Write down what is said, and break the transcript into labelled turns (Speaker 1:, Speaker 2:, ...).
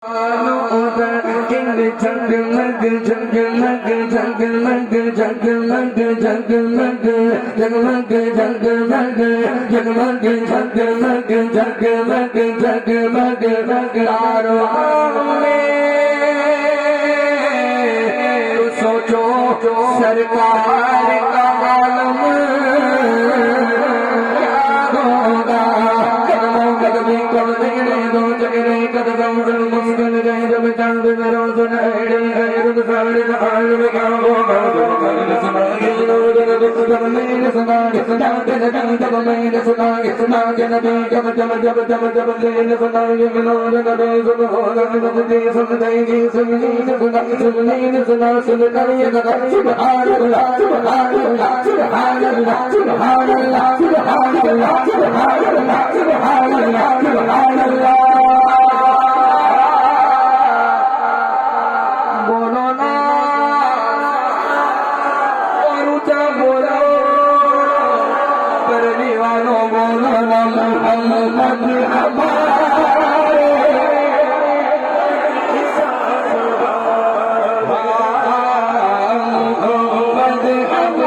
Speaker 1: जगमग जगमग जगमग जगमग जगमग जगमग जगमग जगमग जगमग जगमग जगमग कारवां में सोचो सरकार का आलम क्या होगा। कदमों कदमी कदम दो जगरे कदम मुस्कुन गए जब चांद में रोशन ऐड ऐड सारे आल में क्या होगा। सुनाए जन दुख जब मैंने सुनाए सुना जन जब जब मैंने सुनाए सुना जन जब जब जब जब जब मैंने सुनाए मिलो जन सुन होगा मुझे सुन देगी सुननी सुना सुननी सुना सुन करिए सुभान अल्लाह सुभान अल्लाह सुभान अल्लाह सुभान अल्लाह सुभान अल्लाह सुभान अल्लाह सुभान अल्लाह सुभान अल्लाह। बोलो ना और ऊंचा बोलो पर दीवानों बोलो ना मोहम्मद